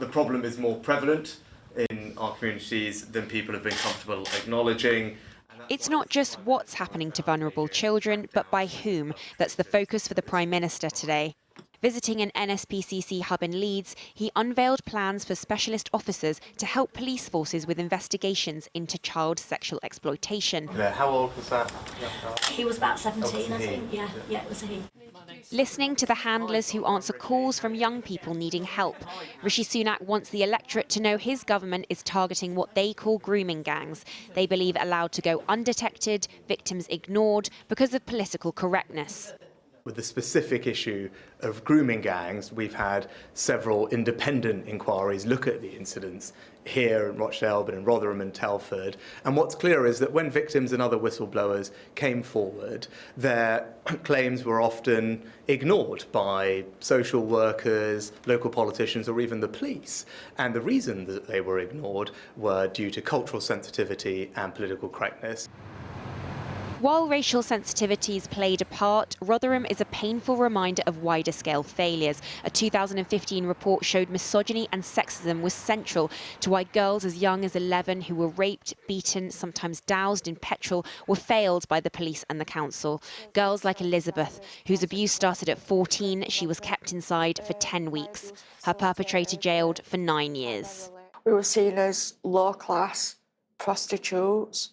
The problem is more prevalent in our communities than people have been comfortable acknowledging. It's not just what's happening to vulnerable children, but by whom. That's the focus for the Prime Minister today. Visiting an NSPCC hub in Leeds, he unveiled plans for specialist officers to help police forces with investigations into child sexual exploitation. How old was that? He was about 17, I think. Yeah, it was a he. Listening to the handlers who answer calls from young people needing help, Rishi Sunak wants the electorate to know his government is targeting what they call grooming gangs. They believe allowed to go undetected, victims ignored because of political correctness. With the specific issue of grooming gangs, we've had several independent inquiries look at the incidents here in Rochdale, but in Rotherham and Telford. And what's clear is that when victims and other whistleblowers came forward, their claims were often ignored by social workers, local politicians, or even the police. And the reason that they were ignored were due to cultural sensitivity and political correctness. While racial sensitivities played a part, Rotherham is a painful reminder of wider-scale failures. A 2015 report showed misogyny and sexism was central to why girls as young as 11 who were raped, beaten, sometimes doused in petrol, were failed by the police and the council. Girls like Elizabeth, whose abuse started at 14, she was kept inside for 10 weeks. Her perpetrator jailed for 9 years. We were seen as low-class prostitutes,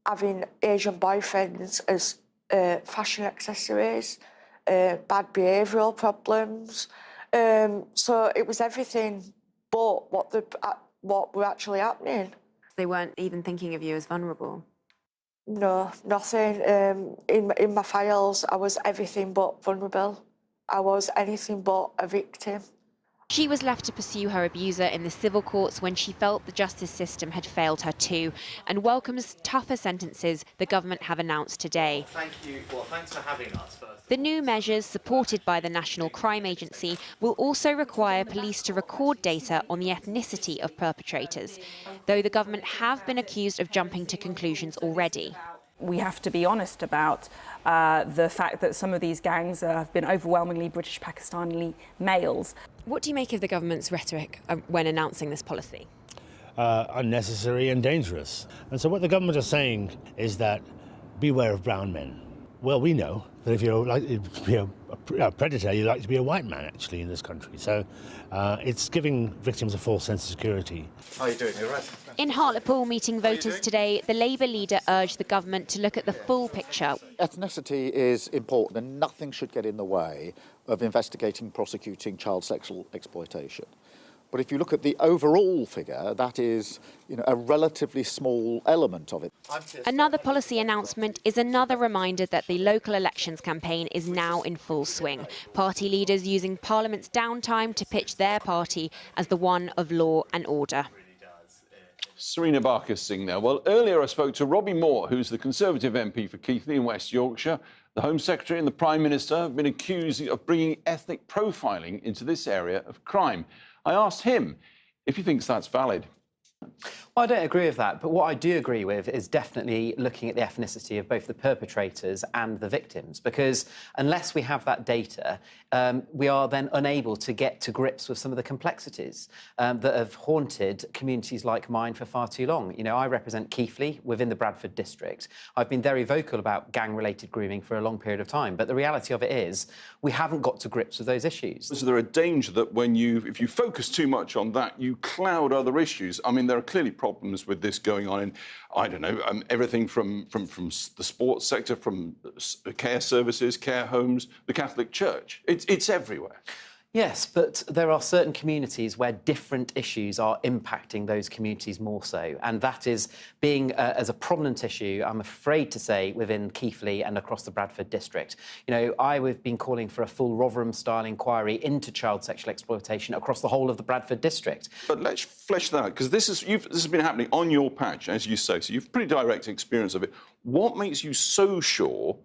having Asian boyfriends as fashion accessories, bad behavioural problems. So it was everything but what were actually happening. They weren't even thinking of you as vulnerable? No, nothing. In my files, I was everything but vulnerable. I was anything but a victim. She was left to pursue her abuser in the civil courts when she felt the justice system had failed her too, and welcomes tougher sentences the government have announced today. Thank you. Well, thanks for having us first. The new measures, supported by the National Crime Agency, will also require police to record data on the ethnicity of perpetrators, though the government have been accused of jumping to conclusions already. We have to be honest about the fact that some of these gangs have been overwhelmingly British-Pakistani males. What do you make of the government's rhetoric when announcing this policy? Unnecessary and dangerous. And so what the government is saying is that beware of brown men. Well, we know that if you're likely to be a predator, you're likely to be a white man, actually, in this country. So it's giving victims a false sense of security. How are you doing? You're right. In Hartlepool, meeting voters today, the Labour leader urged the government to look at the full picture. Ethnicity is important and nothing should get in the way of investigating and prosecuting child sexual exploitation. But if you look at the overall figure, that is, a relatively small element of it. Another policy announcement is another reminder that the local elections campaign is now in full swing. Party leaders using Parliament's downtime to pitch their party as the one of law and order. Serena Barker-Singh there. Well, earlier I spoke to Robbie Moore, who's the Conservative MP for Keighley in West Yorkshire. The Home Secretary and the Prime Minister have been accused of bringing ethnic profiling into this area of crime. I asked him if he thinks that's valid. Well, I don't agree with that, but what I do agree with is definitely looking at the ethnicity of both the perpetrators and the victims, because unless we have that data, we are then unable to get to grips with some of the complexities that have haunted communities like mine for far too long. I represent Keighley within the Bradford district. I've been very vocal about gang-related grooming for a long period of time, but the reality of it is we haven't got to grips with those issues. Is there a danger that if you focus too much on that, you cloud other issues? I mean, there are clearly problems with this going on in, I don't know, everything from the sports sector, from care services, care homes, the Catholic Church. It's everywhere. Yes, but there are certain communities where different issues are impacting those communities more so, and that is being as a prominent issue, I'm afraid to say, within Keighley and across the Bradford district. I've been calling for a full Rotherham-style inquiry into child sexual exploitation across the whole of the Bradford district. But let's flesh that out, because this has been happening on your patch, as you say, so you've pretty direct experience of it. What makes you so sure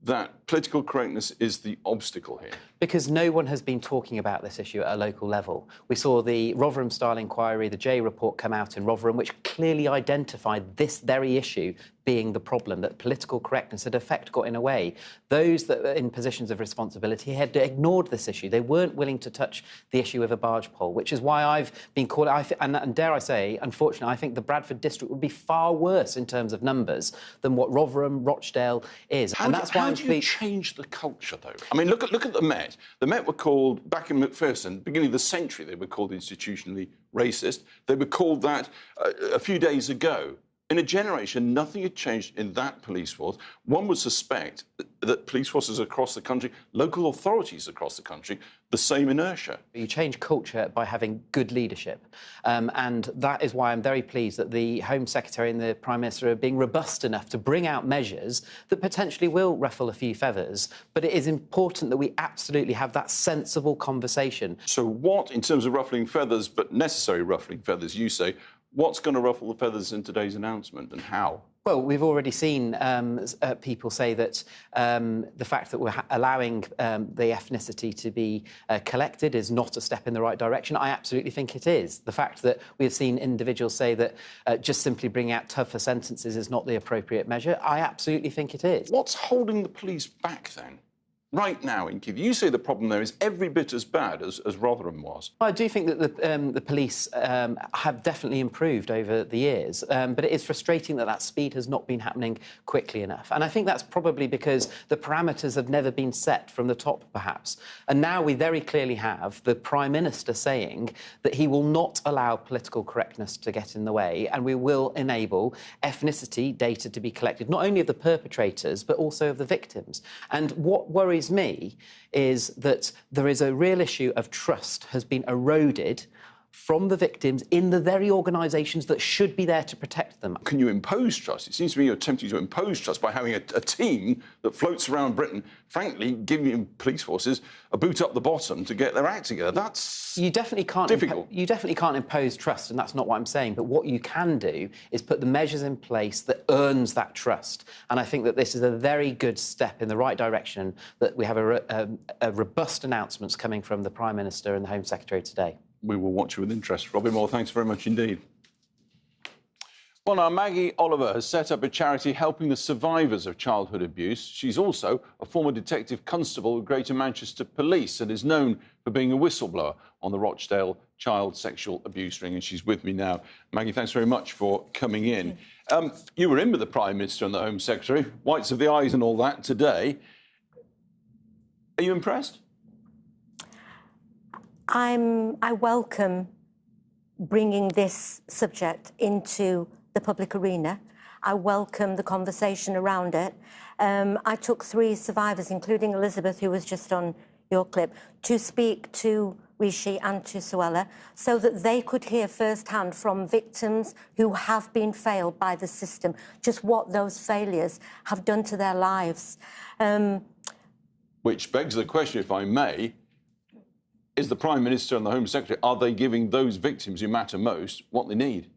that political correctness is the obstacle here? Because no one has been talking about this issue at a local level. We saw the Rotherham-style inquiry, the J report come out in Rotherham, which clearly identified this very issue being the problem, that political correctness had effect got in a way. Those that were in positions of responsibility had ignored this issue. They weren't willing to touch the issue of a barge pole, which is why I've been called, and dare I say, unfortunately, I think the Bradford district would be far worse in terms of numbers than what Rotherham, Rochdale is. How do you change the culture, though? I mean, look at the Met. The Met were called, back in Macpherson, beginning of the century, they were called institutionally racist. They were called that a few days ago. In a generation, nothing had changed in that police force. One would suspect that police forces across the country, local authorities across the country, the same inertia. You change culture by having good leadership. And that is why I'm very pleased that the Home Secretary and the Prime Minister are being robust enough to bring out measures that potentially will ruffle a few feathers. But it is important that we absolutely have that sensible conversation. So what, in terms of ruffling feathers, but necessary ruffling feathers, you say, what's going to ruffle the feathers in today's announcement and how? Well, we've already seen people say that the fact that we're allowing the ethnicity to be collected is not a step in the right direction. I absolutely think it is. The fact that we have seen individuals say that just simply bringing out tougher sentences is not the appropriate measure, I absolutely think it is. What's holding the police back, then? Right now in Keith, you say the problem there is every bit as bad as Rotherham was. I do think that the police have definitely improved over the years, but it is frustrating that speed has not been happening quickly enough. And I think that's probably because the parameters have never been set from the top, perhaps. And now we very clearly have the Prime Minister saying that he will not allow political correctness to get in the way, and we will enable ethnicity data to be collected, not only of the perpetrators, but also of the victims. And what worries me is that there is a real issue of trust has been eroded from the victims in the very organisations that should be there to protect them. Can you impose trust? It seems to me you're attempting to impose trust by having a team that floats around Britain, frankly, giving police forces a boot up the bottom to get their act together. That's difficult. You definitely can't impose trust, and that's not what I'm saying. But what you can do is put the measures in place that earns that trust. And I think that this is a very good step in the right direction, that we have a robust announcements coming from the Prime Minister and the Home Secretary today. We will watch you with interest. Robbie Moore, thanks very much indeed. Well, now, Maggie Oliver has set up a charity helping the survivors of childhood abuse. She's also a former detective constable with Greater Manchester Police and is known for being a whistleblower on the Rochdale child sexual abuse ring. And she's with me now. Maggie, thanks very much for coming in. You were in with the Prime Minister and the Home Secretary, whites of the eyes and all that today. Are you impressed? I welcome bringing this subject into the public arena. I welcome the conversation around it. I took 3 survivors, including Elizabeth, who was just on your clip, to speak to Rishi and to Suella so that they could hear firsthand from victims who have been failed by the system, just what those failures have done to their lives. Which begs the question, if I may, is the Prime Minister and the Home Secretary, are they giving those victims who matter most what they need?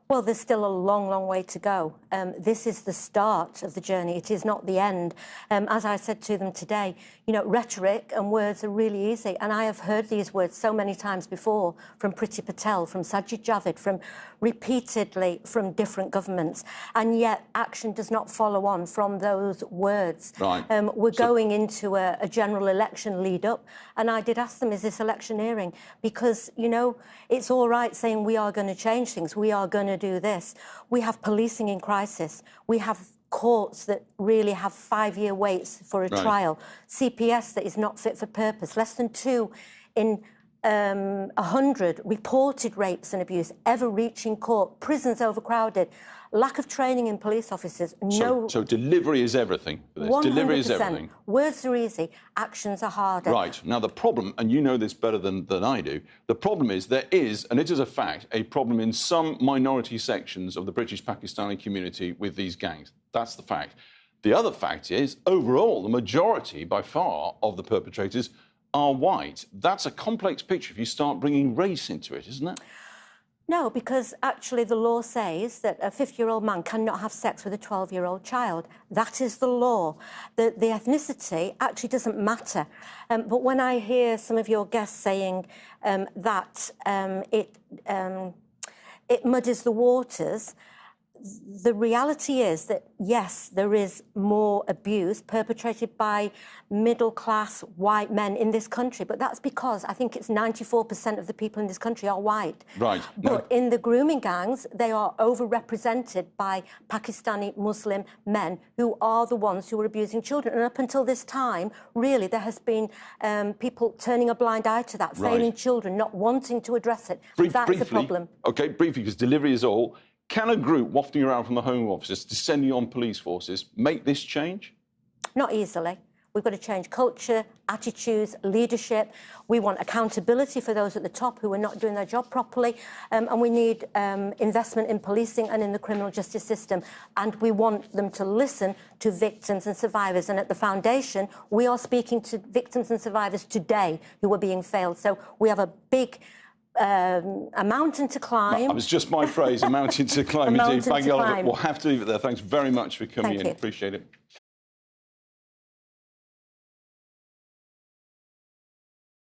Well, there's still a long, long way to go. This is the start of the journey. It is not the end. As I said to them today, you know, rhetoric and words are really easy. And I have heard these words so many times before from Priti Patel, from Sajid Javid, from repeatedly from different governments. And yet action does not follow on from those words. Right. We're going into a general election lead up. And I did ask them, is this electioneering? Because, you know, it's all right saying we are going to change things. We are going to do this. We have policing in crisis. We have courts that really have 5-year waits for a trial. CPS that is not fit for purpose. Less than 2 in 100 reported rapes and abuse ever reaching court. Prisons overcrowded. Lack of training in police officers. So delivery is everything for this. 100%. Delivery is everything. Words are easy, actions are harder. Right. Now, the problem, and you know this better than I do, the problem is there is, and it is a fact, a problem in some minority sections of the British-Pakistani community with these gangs. That's the fact. The other fact is, overall, the majority, by far, of the perpetrators are white. That's a complex picture if you start bringing race into it, isn't it? No, because actually the law says that a 50-year-old man cannot have sex with a 12-year-old child. That is the law. The ethnicity actually doesn't matter. But when I hear some of your guests saying that it muddies the waters, the reality is that, yes, there is more abuse perpetrated by middle-class white men in this country, but that's because I think it's 94% of the people in this country are white. Right. But in the grooming gangs, they are overrepresented by Pakistani Muslim men who are the ones who are abusing children. And up until this time, really, there has been people turning a blind eye to that, failing children, not wanting to address it. That's a problem. OK, briefly, because delivery is all. Can a group wafting around from the Home Office, descending on police forces, make this change? Not easily. We've got to change culture, attitudes, leadership. We want accountability for those at the top who are not doing their job properly. And we need investment in policing and in the criminal justice system. And we want them to listen to victims and survivors. And at the Foundation, we are speaking to victims and survivors today who are being failed. So we have a big... a mountain to climb. That was just my phrase, a mountain to climb. A mountain indeed. to climb. We'll have to leave it there. Thanks very much for coming in. Thank you. Appreciate it.